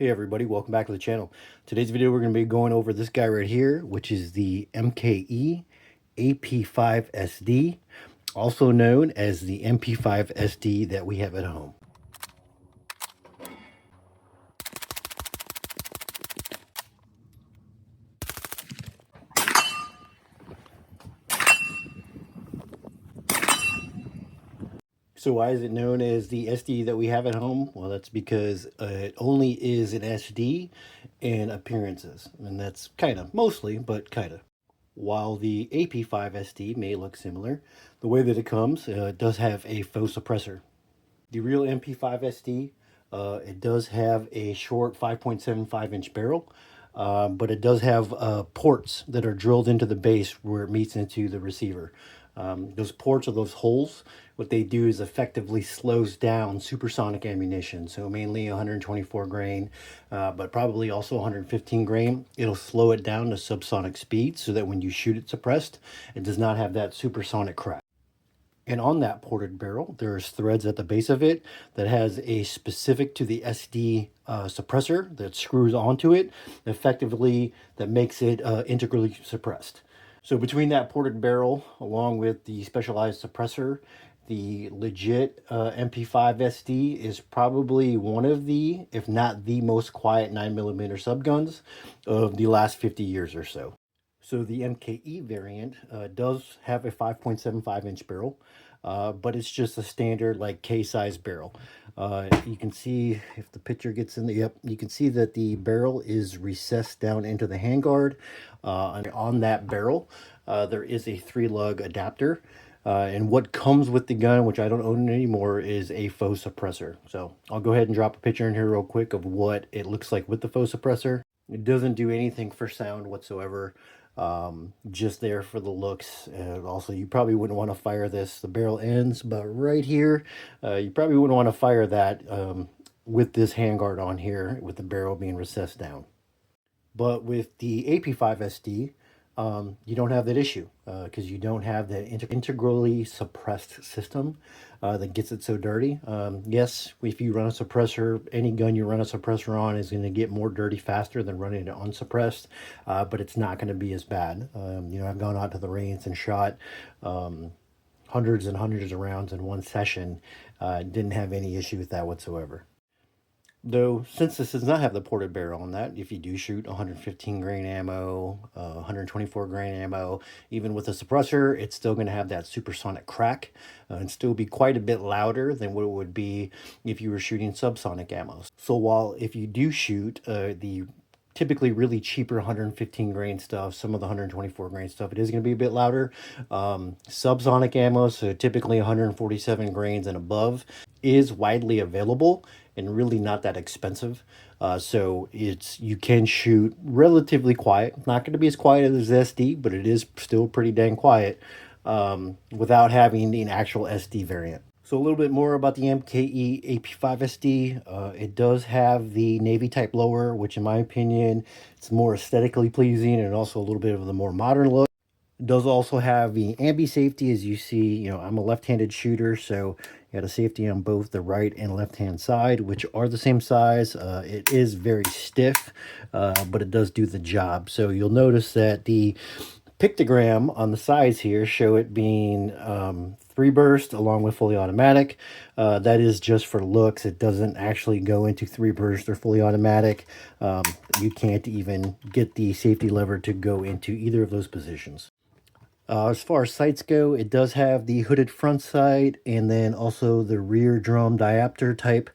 Hey everybody, welcome back to the channel. Today's video we're going to be going over this guy right here, which is the MKE AP5-SD, also known as the MP5-SD that we have at home. So why is it known as the SD that we have at home? Well, that's because it only is an SD in appearances, and that's kind of mostly, but kind of. While the AP5-SD may look similar, the way that it comes, it does have a faux suppressor. The real MP5-SD, it does have a short 5.75-inch barrel, but it does have ports that are drilled into the base where it meets into the receiver. Those ports or those holes, what they do is effectively slows down supersonic ammunition. So mainly 124 grain, but probably also 115 grain. It'll slow it down to subsonic speed so that when you shoot it suppressed, it does not have that supersonic crack. And on that ported barrel, there's threads at the base of it that has a specific to the SD suppressor that screws onto it, effectively that makes it integrally suppressed. So between that ported barrel, along with the specialized suppressor, the legit MP5-SD is probably one of the, if not the most quiet 9mm subguns of the last 50 years or so. So the MKE variant does have a 5.75-inch barrel, but it's just a standard like K-size barrel. You can see if the picture gets in the, yep, you can see that the barrel is recessed down into the handguard. And on that barrel, there is a 3-lug adapter. And what comes with the gun, which I don't own anymore, is a faux suppressor. So I'll go ahead and drop a picture in here real quick of what it looks like with the faux suppressor. It doesn't do anything for sound whatsoever, just there for the looks. And also, you probably wouldn't want to fire this. The barrel ends, but right here, you probably wouldn't want to fire that with this handguard on here, with the barrel being recessed down. But with the AP5-SD, you don't have that issue because you don't have that integrally suppressed system that gets it so dirty. Yes, if you run a suppressor, any gun you run a suppressor on is going to get more dirty faster than running it unsuppressed, but it's not going to be as bad. I've gone out to the range and shot hundreds and hundreds of rounds in one session. Didn't have any issue with that whatsoever. Though, since this does not have the ported barrel on that, if you do shoot 115 grain ammo, 124 grain ammo, even with a suppressor, it's still going to have that supersonic crack and still be quite a bit louder than what it would be if you were shooting subsonic ammo. So while if you do shoot the typically really cheaper 115 grain stuff, some of the 124 grain stuff, it is going to be a bit louder. Subsonic ammo, so typically 147 grains and above, is widely available and really not that expensive. So you can shoot relatively quiet. Not going to be as quiet as SD, but it is still pretty dang quiet without having an actual SD variant. So a little bit more about the MKE AP5-SD. It does have the Navy type lower, which in my opinion, it's more aesthetically pleasing and also a little bit of the more modern look. It does also have the ambi safety. As you see, I'm a left-handed shooter, so you got a safety on both the right and left-hand side, which are the same size. It is very stiff, but it does do the job. So you'll notice that the pictogram on the sides here show it being 3 burst along with fully automatic. That is just for looks. It doesn't actually go into 3 burst or fully automatic. You can't even get the safety lever to go into either of those positions. As far as sights go, it does have the hooded front sight and then also the rear drum diopter type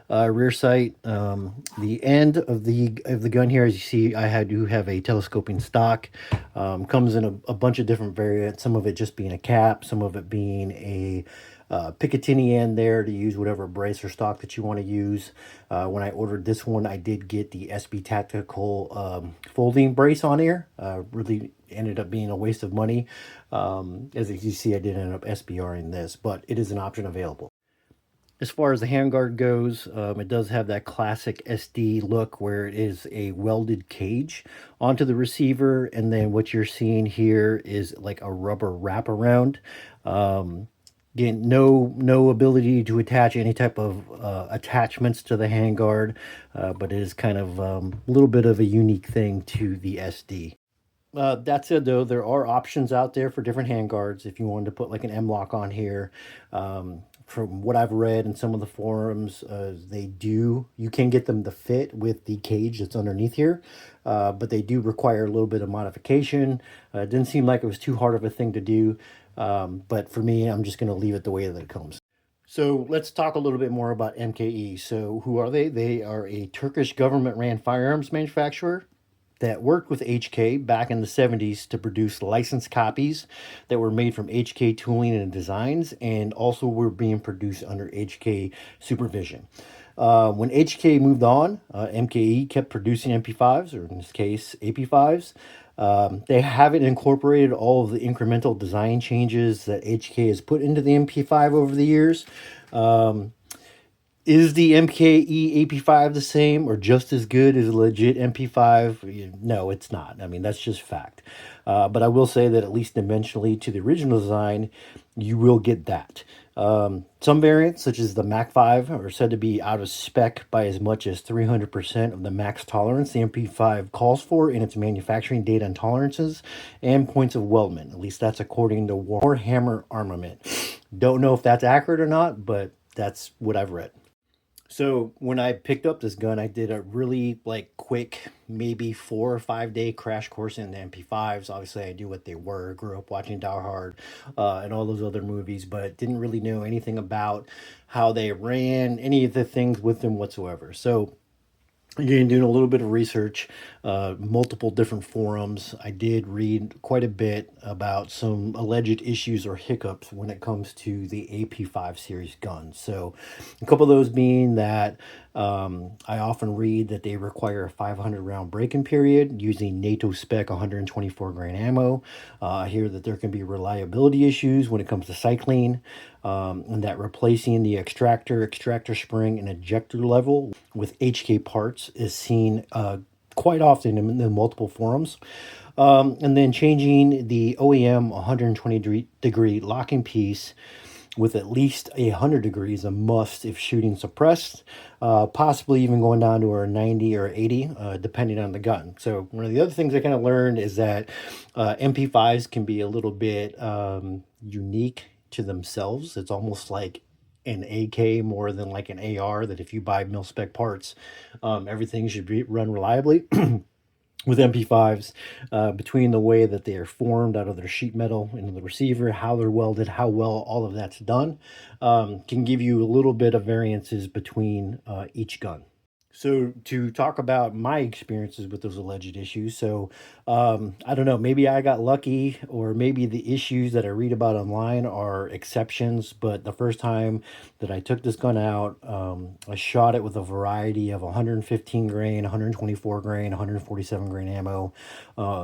rear sight. The end of the gun here, as you see, I do have a telescoping stock. Comes in a bunch of different variants, some of it just being a cap, some of it being a Picatinny end there to use whatever brace or stock that you want to use. When I ordered this one, I did get the SB Tactical folding brace on here. Really ended up being a waste of money. As you see, I did end up SBRing this, but it is an option available. As far as the handguard goes, it does have that classic SD look where it is a welded cage onto the receiver, and then what you're seeing here is like a rubber wraparound. Again, no ability to attach any type of attachments to the handguard, but it is kind of a little bit of a unique thing to the SD. That said, though, there are options out there for different handguards. If you wanted to put like an M lock on here, from what I've read in some of the forums, you can get them to fit with the cage that's underneath here, but they do require a little bit of modification. It didn't seem like it was too hard of a thing to do, but for me, I'm just going to leave it the way that it comes. So let's talk a little bit more about MKE. So who are they? They are a Turkish government-ran firearms manufacturer that worked with HK back in the 70s to produce licensed copies that were made from HK tooling and designs, and also were being produced under HK supervision. When HK moved on, MKE kept producing MP5s, or in this case, AP5s. They haven't incorporated all of the incremental design changes that HK has put into the MP5 over the years. Is the MKE AP5 the same or just as good as a legit MP5? No, it's not. I mean, that's just fact. But I will say that at least dimensionally to the original design, you will get that. Some variants, such as the Mac 5, are said to be out of spec by as much as 300% of the max tolerance the MP5 calls for in its manufacturing data and tolerances and points of weldment. At least that's according to Warhammer Armament. Don't know if that's accurate or not, but that's what I've read. So when I picked up this gun, I did a really like quick, maybe 4 or 5 day crash course in the MP5s. Obviously, I knew what they were. Grew up watching Die Hard and all those other movies, but didn't really know anything about how they ran, any of the things with them whatsoever. So again, doing a little bit of research, multiple different forums. I did read quite a bit about some alleged issues or hiccups when it comes to the AP5 series guns. So, a couple of those being that I often read that they require a 500 round break-in period using NATO spec 124 grain ammo. I hear that there can be reliability issues when it comes to cycling, and that replacing the extractor spring, and ejector level with HK parts is seen quite often in multiple forums. And then changing the OEM 120-degree locking piece with at least 100 degrees a must if shooting suppressed, possibly even going down to a 90 or 80, depending on the gun. So one of the other things I kind of learned is that MP5s can be a little bit unique to themselves. It's almost like an AK more than like an AR, that if you buy mil spec parts, everything should be run reliably. With MP5s, between the way that they are formed out of their sheet metal into the receiver, how they're welded, how well all of that's done, can give you a little bit of variances between each gun. So to talk about my experiences with those alleged issues, so I don't know, maybe I got lucky, or maybe the issues that I read about online are exceptions. But the first time that I took this gun out, I shot it with a variety of 115 grain, 124 grain, 147 grain ammo,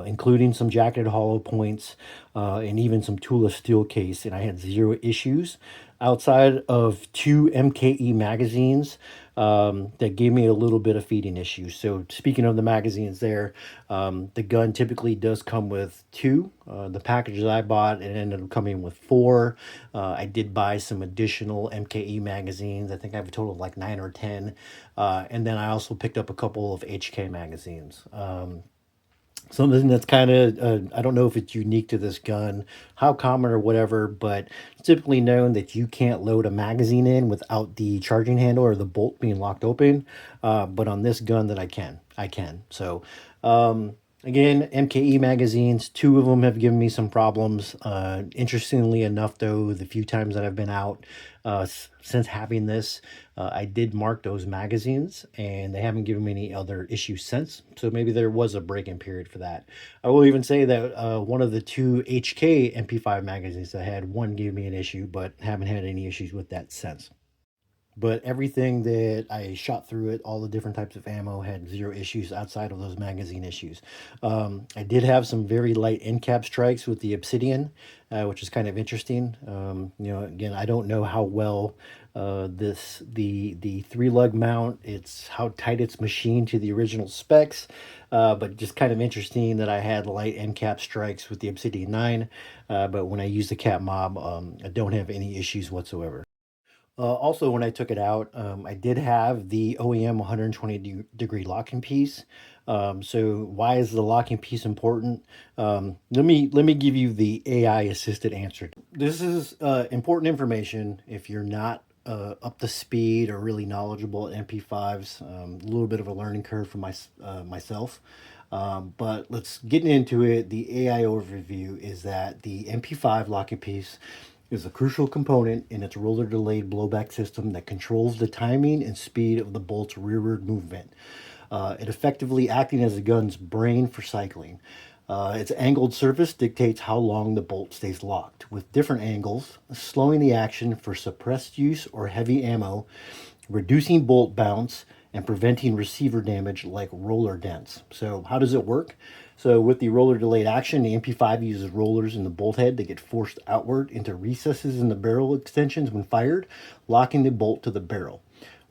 including some jacketed hollow points, and even some toolless steel case, and I had zero issues outside of two MKE magazines that gave me a little bit of feeding issues. So speaking of the magazines there, the gun typically does come with two. The packages I bought, it ended up coming with four. I did buy some additional MKE magazines. I think I have a total of like 9 or 10. And then I also picked up a couple of HK magazines. Something that's kind of, I don't know if it's unique to this gun, how common or whatever, but it's typically known that you can't load a magazine in without the charging handle or the bolt being locked open. But on this gun that I can. So, again, MKE magazines, two of them have given me some problems. Interestingly enough, though, the few times that I've been out since having this, I did mark those magazines, and they haven't given me any other issues since. So maybe there was a break-in period for that. I will even say that one of the two HK MP5 magazines I had, one gave me an issue, but haven't had any issues with that since. but everything that I shot through it, all the different types of ammo, had zero issues outside of those magazine issues. I did have some very light end cap strikes with the Obsidian, which is kind of interesting. Again, I don't know how well the three lug mount, it's how tight it's machined to the original specs, but just kind of interesting that I had light end cap strikes with the Obsidian 9, but when I use the cap mob, I don't have any issues whatsoever. Also, when I took it out, I did have the OEM 120 degree locking piece. So why is the locking piece important? Let me give you the AI assisted answer. This is important information if you're not up to speed or really knowledgeable at MP5s. A little bit of a learning curve for myself. But let's get into it. The AI overview is that the MP5 locking piece is a crucial component in its roller delayed blowback system that controls the timing and speed of the bolt's rearward movement. It effectively acting as the gun's brain for cycling. Its angled surface dictates how long the bolt stays locked, with different angles, slowing the action for suppressed use or heavy ammo, reducing bolt bounce, and preventing receiver damage like roller dents. So how does it work? So with the roller delayed action, the MP5 uses rollers in the bolt head that get forced outward into recesses in the barrel extensions when fired, locking the bolt to the barrel.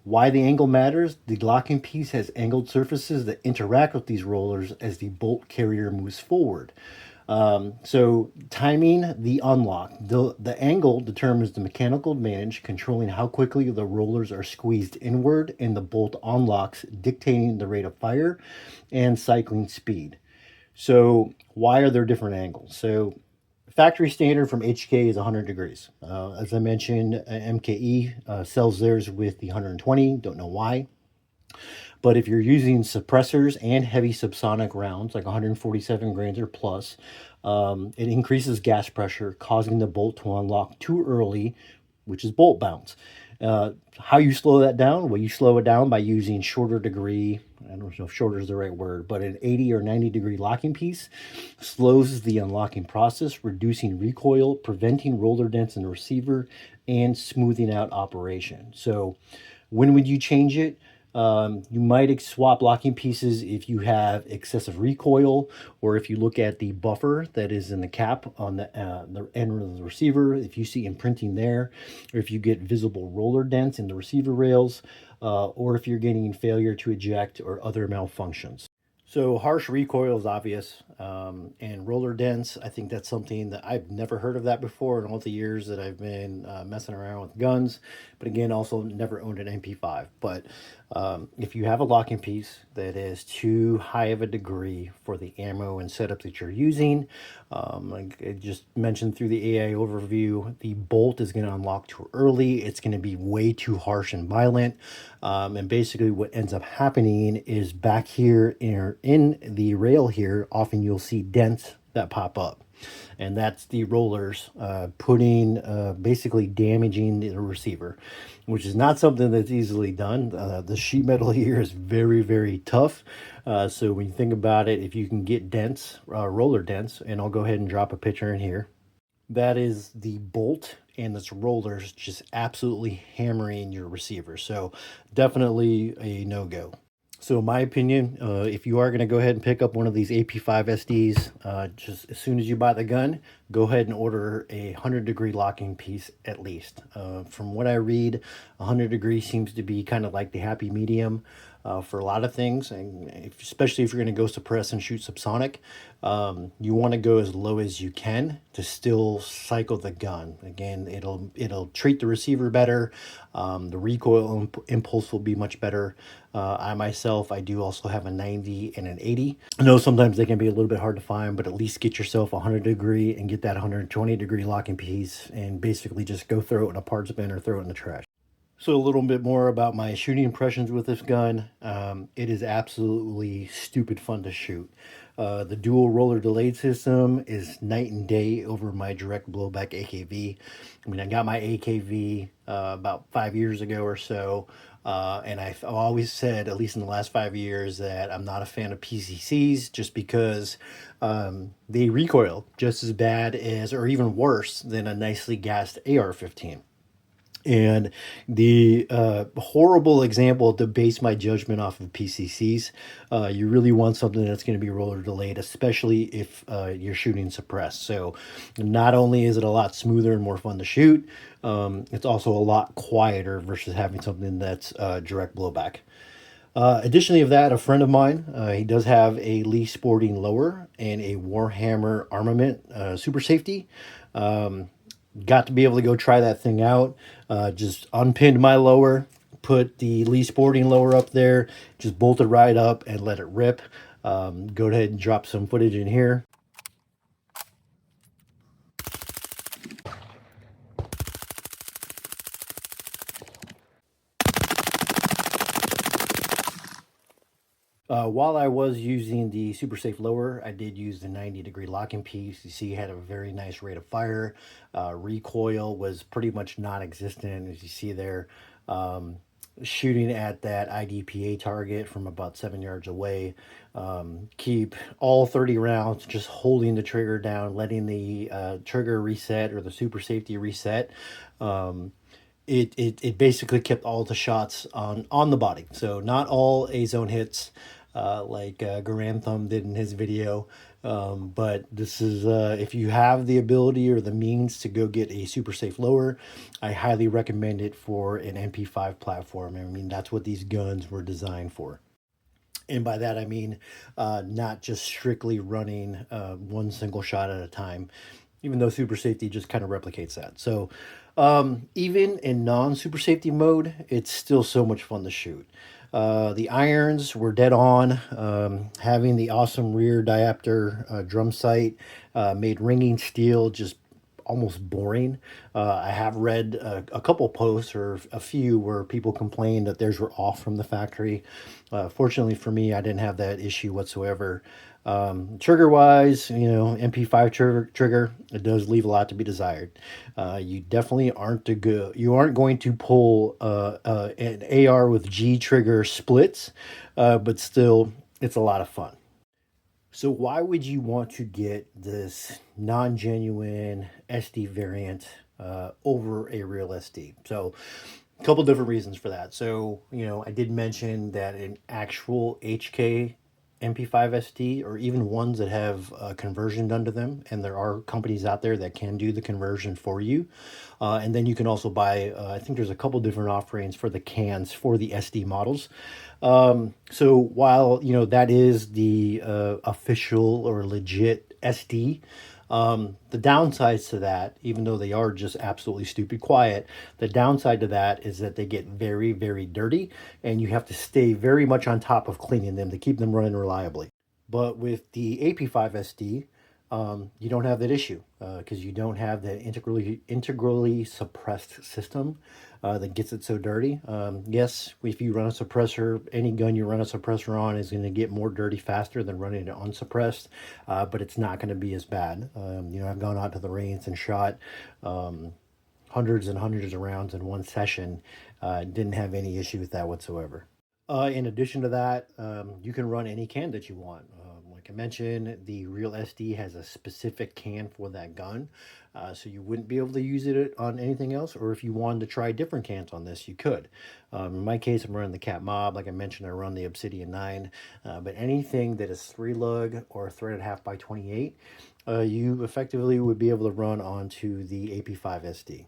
Why the angle matters: the locking piece has angled surfaces that interact with these rollers as the bolt carrier moves forward. So timing the unlock. The angle determines the mechanical advantage, controlling how quickly the rollers are squeezed inward, and the bolt unlocks, dictating the rate of fire and cycling speed. So why are there different angles? So factory standard from HK is 100 degrees. As I mentioned, MKE sells theirs with the 120. Don't know why. But if you're using suppressors and heavy subsonic rounds, like 147 grains or plus, it increases gas pressure, causing the bolt to unlock too early, which is bolt bounce. How you slow that down? Well, you slow it down by using shorter degree. I don't know if shorter is the right word, but an 80 or 90 degree locking piece slows the unlocking process, reducing recoil, preventing roller dents in the receiver, and smoothing out operation. So, when would you change it? You might swap locking pieces if you have excessive recoil, or if you look at the buffer that is in the cap on the end of the receiver, if you see imprinting there, or if you get visible roller dents in the receiver rails, or if you're getting failure to eject or other malfunctions. So harsh recoil is obvious, and roller dents. I think that's something that I've never heard of that before in all the years that I've been messing around with guns. But again, also never owned an MP5. But if you have a locking piece that is too high of a degree for the ammo and setup that you're using, like I just mentioned through the AI overview, the bolt is going to unlock too early. It's going to be way too harsh and violent. And basically what ends up happening is back here in the rail here, often you'll see dents that pop up. And that's the rollers putting, basically damaging the receiver, which is not something that's easily done. The sheet metal here is very, very tough. So when you think about it, if you can get dents, roller dents, and I'll go ahead and drop a picture in here. That is the bolt and its rollers just absolutely hammering your receiver. So definitely a no-go. So in my opinion, if you are going to go ahead and pick up one of these AP5-SDs, just as soon as you buy the gun, go ahead and order a 100 degree locking piece at least. From what I read, 100 degrees seems to be kind of like the happy medium for a lot of things, and especially if you're going to go suppress and shoot subsonic, you want to go as low as you can to still cycle the gun. Again, it'll treat the receiver better. The recoil impulse will be much better. I myself, I do also have a 90 and an 80. I know sometimes they can be a little bit hard to find, but at least get yourself a 100 degree and get that 120 degree locking piece, and basically just go throw it in a parts bin or throw it in the trash. So a little bit more about my shooting impressions with this gun. It is absolutely stupid fun to shoot. The dual roller delayed system is night and day over my direct blowback AKV. I mean, I got my AKV about 5 years ago or so, and I've always said, at least in the last 5 years, that I'm not a fan of PCCs just because they recoil just as bad as, or even worse than, a nicely gassed AR-15. And the horrible example to base my judgment off of PCCs, you really want something that's going to be roller delayed, especially if you're shooting suppressed. So not only is it a lot smoother and more fun to shoot, it's also a lot quieter versus having something that's direct blowback. Additionally of that, a friend of mine, he does have a Lee Sporting lower and a Warhammer armament super safety. Got to be able to go try that thing out. Just unpinned my lower, put the Lee Sporting lower up there, just bolted right up and let it rip. Go ahead and drop some footage in here. While I was using the Super Safe lower, I did use the 90-degree locking piece. You see, it had a very nice rate of fire. Recoil was pretty much non-existent, as you see there. Um, Shooting at that IDPA target from about 7 yards away. Keep all 30 rounds, just holding the trigger down, letting the trigger reset or the super safety reset. Um, it basically kept all the shots on the body. So not all A zone hits, like Garantham did in his video. But this is if you have the ability or the means to go get a super safe lower, I highly recommend it for an MP5 platform. I mean, that's what these guns were designed for. And by that I mean not just strictly running one single shot at a time, even though super safety just kind of replicates that. So even in non-super safety mode, it's still so much fun to shoot. The irons were dead on. Having the awesome rear diopter drum sight made ringing steel just almost boring. I have read a couple posts or a few where people complained that theirs were off from the factory. Fortunately for me, I didn't have that issue whatsoever. Trigger wise, you know, MP5 trigger, it does leave a lot to be desired. You definitely aren't to go. You aren't going to pull an AR with G trigger splits, but still, it's a lot of fun. So why would you want to get this non-genuine SD variant over a real SD? So a couple different reasons for that. So, you know, I did mention that an actual HK MP5 SD, or even ones that have conversion done to them, and there are companies out there that can do the conversion for you. And then you can also buy, I think there's a couple different offerings for the cans for the SD models. So while, you know, that is the official or legit SD, the downsides to that, even though they are just absolutely stupid quiet, the downside to that is that they get very, very dirty, and you have to stay very much on top of cleaning them to keep them running reliably. But with the AP5 SD, you don't have that issue because you don't have that integrally suppressed system that gets it so dirty. Yes, if you run a suppressor, any gun you run a suppressor on is going to get more dirty faster than running it unsuppressed, but it's not going to be as bad. You know, I've gone out to the range and shot hundreds and hundreds of rounds in one session. Didn't have any issue with that whatsoever. In addition to that, you can run any can that you want. Like I mentioned, the Real SD has a specific can for that gun, so you wouldn't be able to use it on anything else. Or if you wanted to try different cans on this, you could. In my case, I'm running the Cat Mob. Like I mentioned, I run the Obsidian 9. But anything that is 3 lug or threaded half by 28, you effectively would be able to run onto the AP5 SD.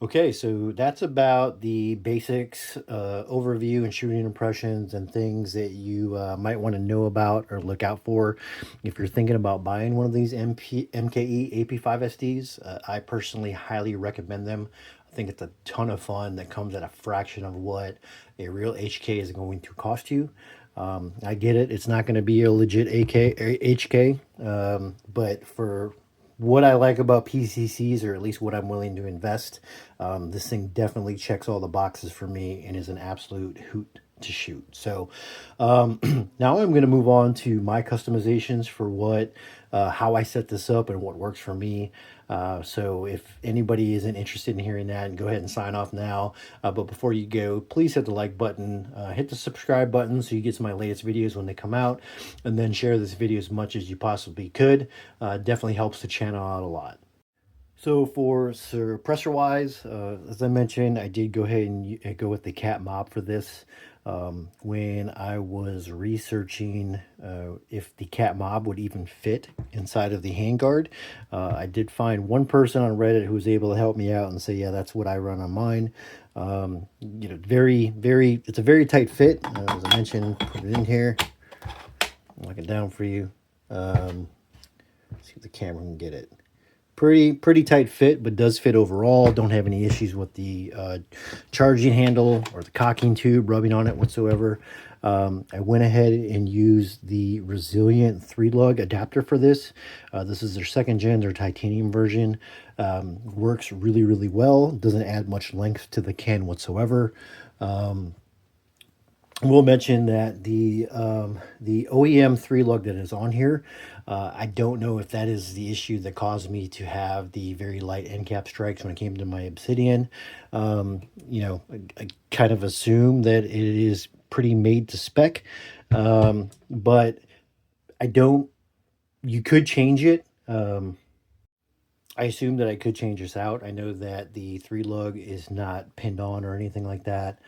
Okay, so that's about the basics, overview and shooting impressions and things that you might want to know about or look out for if you're thinking about buying one of these MKE AP5 SDs. I personally highly recommend them. I think it's a ton of fun that comes at a fraction of what a real HK is going to cost you. I get it; it's not going to be a legit HK, but for what I like about PCCs, or at least what I'm willing to invest, this thing definitely checks all the boxes for me and is an absolute hoot to shoot. So now I'm going to move on to my customizations for how I set this up and what works for me. So if anybody isn't interested in hearing that, go ahead and sign off now. But before you go, please hit the like button, hit the subscribe button so you get to my latest videos when they come out, and then share this video as much as you possibly could. Definitely helps the channel out a lot. So for suppressor wise, as I mentioned, I did go ahead and go with the cat mob for this. When I was researching if the cat mob would even fit inside of the handguard, I did find one person on Reddit who was able to help me out and say, yeah, that's what I run on mine. It's a very tight fit. As I mentioned, put it in here, lock it down for you. See if the camera can get it. Pretty tight fit, but does fit overall. Don't have any issues with the charging handle or the cocking tube rubbing on it whatsoever. I went ahead and used the Resilient 3-lug adapter for this. This is their second gen, their titanium version. Works really well. Doesn't add much length to the can whatsoever. We'll mention that the OEM 3-lug that is on here, I don't know if that is the issue that caused me to have the very light end cap strikes when it came to my Obsidian. I kind of assume that it is pretty made to spec, but I don't. You could change it. I assume that I could change this out. I know that the 3-lug is not pinned on or anything like that.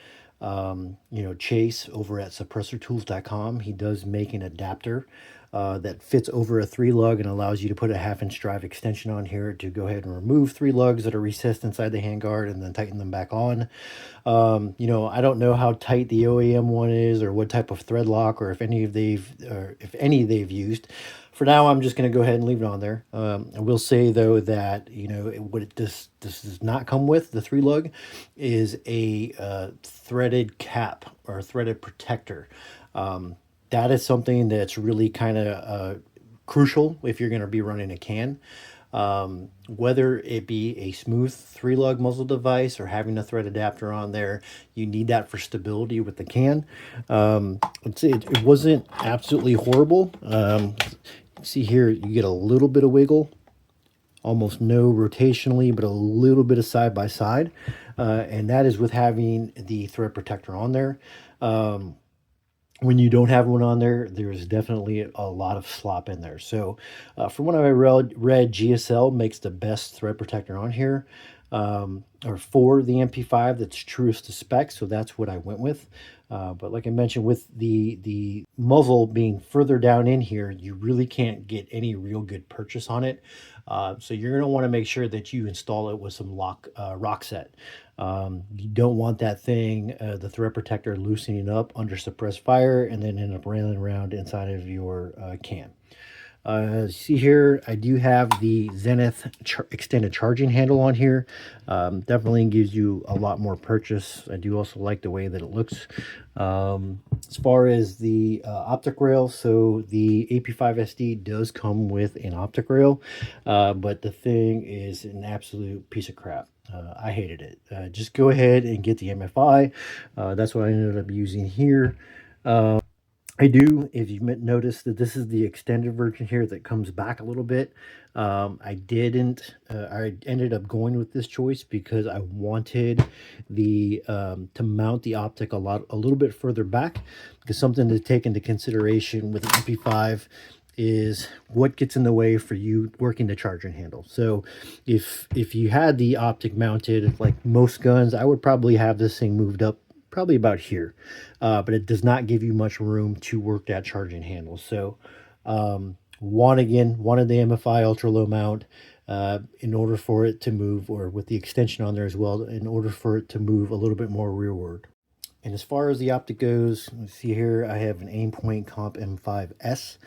Chase over at suppressortools.com, he does make an adapter that fits over a 3-lug and allows you to put a 1/2 inch drive extension on here to go ahead and remove 3 lugs that are recessed inside the handguard and then tighten them back on. I don't know how tight the OEM one is or what type of thread lock or if any they've used. For now, I'm just going to go ahead and leave it on there. I will say though that what this does not come with, the 3-lug, is a threaded cap or threaded protector. That is something that's really kind of crucial if you're going to be running a can. Whether it be a smooth 3-lug muzzle device or having a thread adapter on there, you need that for stability with the can. It wasn't absolutely horrible. See here, you get a little bit of wiggle, almost no rotationally, but a little bit of side by side. And that is with having the thread protector on there. When you don't have one on there, there's definitely a lot of slop in there. So from what I read, GSL makes the best thread protector on here, or for the MP5 that's truest to spec. So that's what I went with. But like I mentioned, with the muzzle being further down in here, you really can't get any real good purchase on it. So you're going to want to make sure that you install it with some rock set. You don't want that thing, the thread protector, loosening up under suppressed fire and then end up railing around inside of your can. See here, I do have the Zenith extended charging handle on here. Definitely gives you a lot more purchase. I do also like the way that it looks. As far as the optic rail, so the AP5-SD does come with an optic rail, but the thing is an absolute piece of crap. I hated it. Just go ahead and get the MFI. That's what I ended up using here. I do, if you noticed that this is the extended version here that comes back a little bit. I ended up going with this choice because I wanted the to mount the optic a little bit further back, because something to take into consideration with the MP5 is what gets in the way for you working the charging handle. So if you had the optic mounted like most guns, I would probably have this thing moved up probably about here, but it does not give you much room to work that charging handle. So wanted the MFI ultra low mount in order for it to move, or with the extension on there as well, in order for it to move a little bit more rearward. And as far as the optic goes, let's see here, I have an Aimpoint Comp M5S.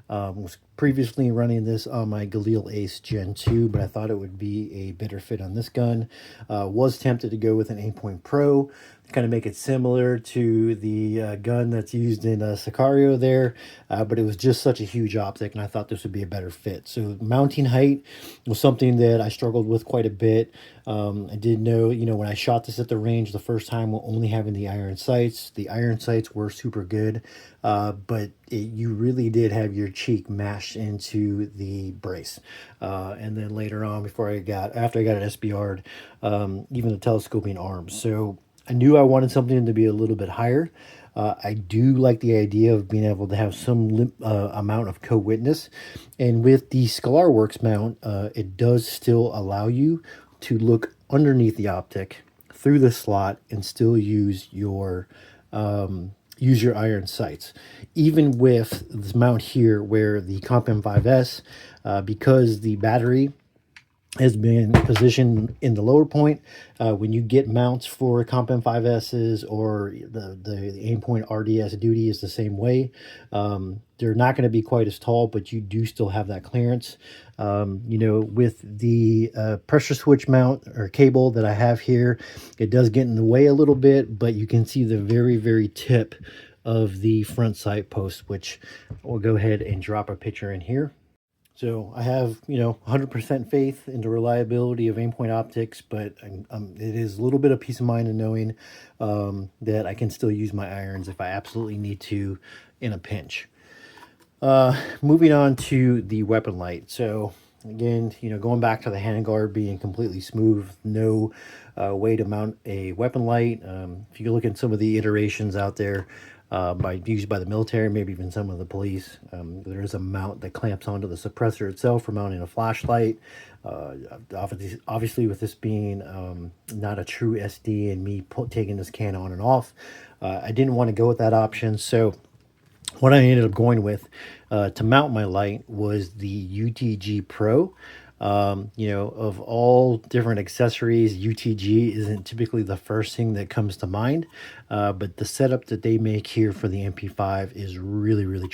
Was previously running this on my Galil Ace Gen 2, but I thought it would be a better fit on this gun. Was tempted to go with an Aimpoint Pro, to kind of make it similar to the gun that's used in Sicario there, but it was just such a huge optic, and I thought this would be a better fit. So mounting height was something that I struggled with quite a bit. I did know, when I shot this at the range the first time, only having the iron sights were super good, but you really did have your cheek mashed into the brace. And then later on, after I got it SBR'd, even the telescoping arms. So I knew I wanted something to be a little bit higher. I do like the idea of being able to have some amount of co-witness. And with the Scalarworks mount, it does still allow you to look underneath the optic through the slot and still use your iron sights. Even with this mount here where the Comp M5S, because the battery has been positioned in the lower point. When you get mounts for Comp M5Ss or the Aimpoint RDS Duty is the same way. They're not going to be quite as tall, but you do still have that clearance. With the pressure switch mount or cable that I have here, it does get in the way a little bit, but you can see the very, very tip of the front sight post, which we'll go ahead and drop a picture in here. So I have, 100% faith in the reliability of Aimpoint optics, but it is a little bit of peace of mind in knowing that I can still use my irons if I absolutely need to in a pinch. Moving on to the weapon light. So again, going back to the handguard being completely smooth, no way to mount a weapon light. If you look at some of the iterations out there, used by the military, maybe even some of the police. There is a mount that clamps onto the suppressor itself for mounting a flashlight. Obviously, with this being not a true SD and me taking this can on and off, I didn't want to go with that option. So what I ended up going with to mount my light was the UTG Pro. Of all different accessories, UTG isn't typically the first thing that comes to mind, but the setup that they make here for the MP5 is really, really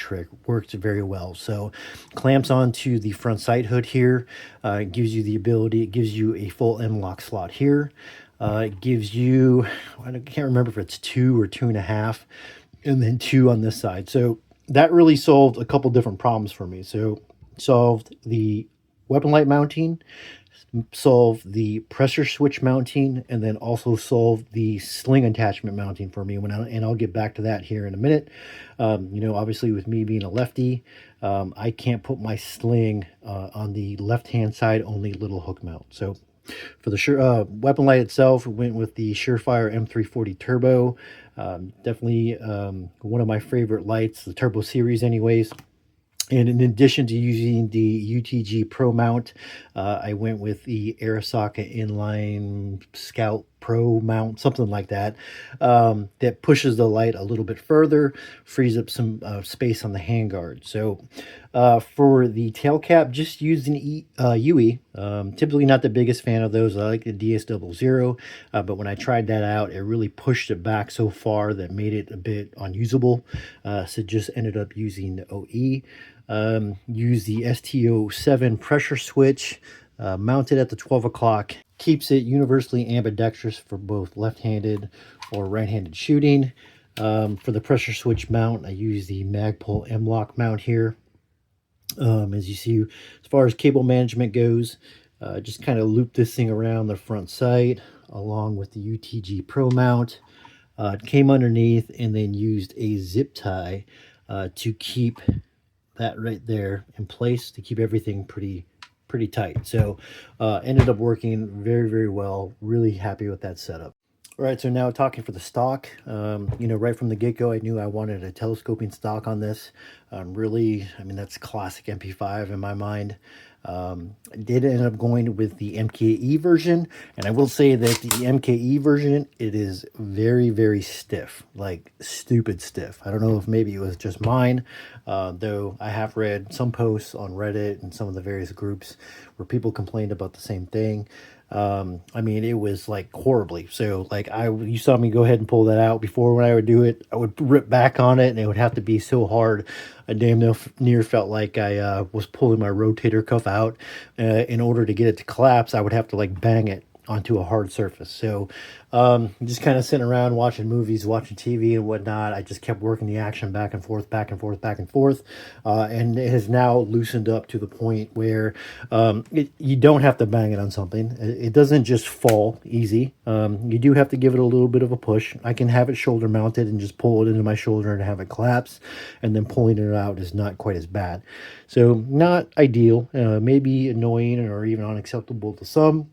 works very well. So clamps onto the front sight hood here. It gives you the ability, it gives you a full M-lock slot here. It gives you, I can't remember if it's 2 or 2.5, and then 2 on this side. So that really solved a couple different problems for me. So solved the weapon light mounting, solved the pressure switch mounting, and then also solved the sling attachment mounting for me. And I'll get back to that here in a minute. Obviously with me being a lefty, I can't put my sling on the left-hand side, only little hook mount. So for the weapon light itself, went with the Surefire M340 Turbo. Definitely one of my favorite lights, the Turbo series anyways. And in addition to using the UTG Pro mount, I went with the Arasaka Inline Scout Pro mount, something like that, that pushes the light a little bit further, frees up some space on the handguard. So for the tail cap, just using UE. Typically not the biggest fan of those. I like the DS00, but when I tried that out, it really pushed it back so far that made it a bit unusable. So just ended up using the OE. Use the ST07 pressure switch, mounted at the 12 o'clock. Keeps it universally ambidextrous for both left-handed or right-handed shooting. For the pressure switch mount, I use the Magpul M-Lock mount here. As you see, as far as cable management goes, just kind of loop this thing around the front sight along with the UTG Pro mount. It came underneath and then used a zip tie to keep that right there in place, to keep everything pretty tight. So ended up working very, very well. Really happy with that setup. All right, so now talking for the stock, right from the get-go, I knew I wanted a telescoping stock on this. That's classic MP5 in my mind. I did end up going with the MKE version, and I will say that the MKE version, it is very, very stiff, like stupid stiff. I don't know if maybe it was just mine, though I have read some posts on Reddit and some of the various groups where people complained about the same thing. It was like horribly. So like you saw me go ahead and pull that out before. When I would do it, I would rip back on it and it would have to be so hard. I damn near felt like I was pulling my rotator cuff out. In order to get it to collapse, I would have to like bang it onto a hard surface. So just kind of sitting around watching movies, watching TV and whatnot. I just kept working the action back and forth, back and forth, back and forth. And it has now loosened up to the point where you don't have to bang it on something. It doesn't just fall easy. You do have to give it a little bit of a push. I can have it shoulder mounted and just pull it into my shoulder and have it collapse. And then pulling it out is not quite as bad. So not ideal, maybe annoying or even unacceptable to some.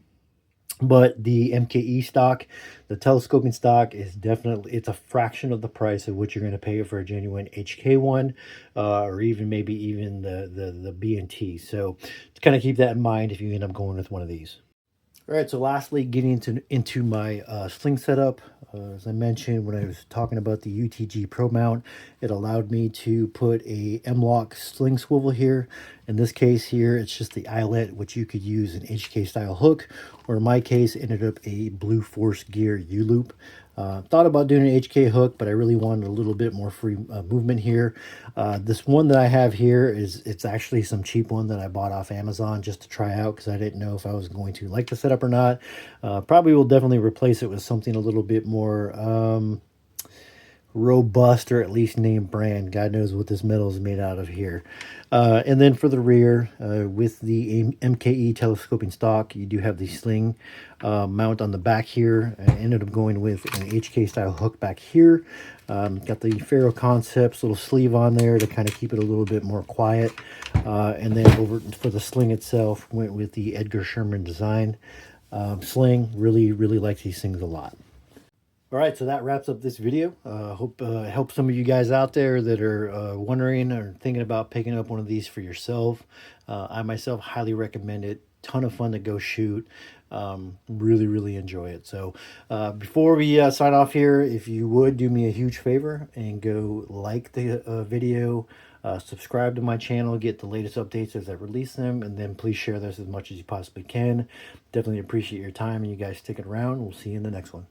But the MKE stock, the telescoping stock, is definitely, it's a fraction of the price of what you're going to pay for a genuine HK one, or even maybe even the B and T. So to kind of keep that in mind if you end up going with one of these. All right, so lastly, getting into my sling setup. As I mentioned when I was talking about the UTG Pro mount, it allowed me to put a M-LOK sling swivel here. In this case here, it's just the eyelet, which you could use an HK style hook, or in my case, it ended up a Blue Force Gear U-loop. Thought about doing an HK hook, but I really wanted a little bit more free movement here. This one that I have here it's actually some cheap one that I bought off Amazon just to try out because I didn't know if I was going to like the setup or not. Probably will definitely replace it with something a little bit more robust, or at least name brand. God knows what this metal is made out of here. And then for the rear, with the MKE telescoping stock, you do have the sling mount on the back here. I ended up going with an HK style hook back here. Got the Ferro Concepts little sleeve on there to kind of keep it a little bit more quiet. And then over for the sling itself, went with the Edgar Sherman design sling. Really like these things a lot. All right, so that wraps up this video. Hope it helps some of you guys out there that are wondering or thinking about picking up one of these for yourself. I myself highly recommend it. Ton of fun to go shoot. Really enjoy it. So before we sign off here, if you would do me a huge favor and go like the video, subscribe to my channel, get the latest updates as I release them, and then please share this as much as you possibly can. Definitely appreciate your time and you guys sticking around. We'll see you in the next one.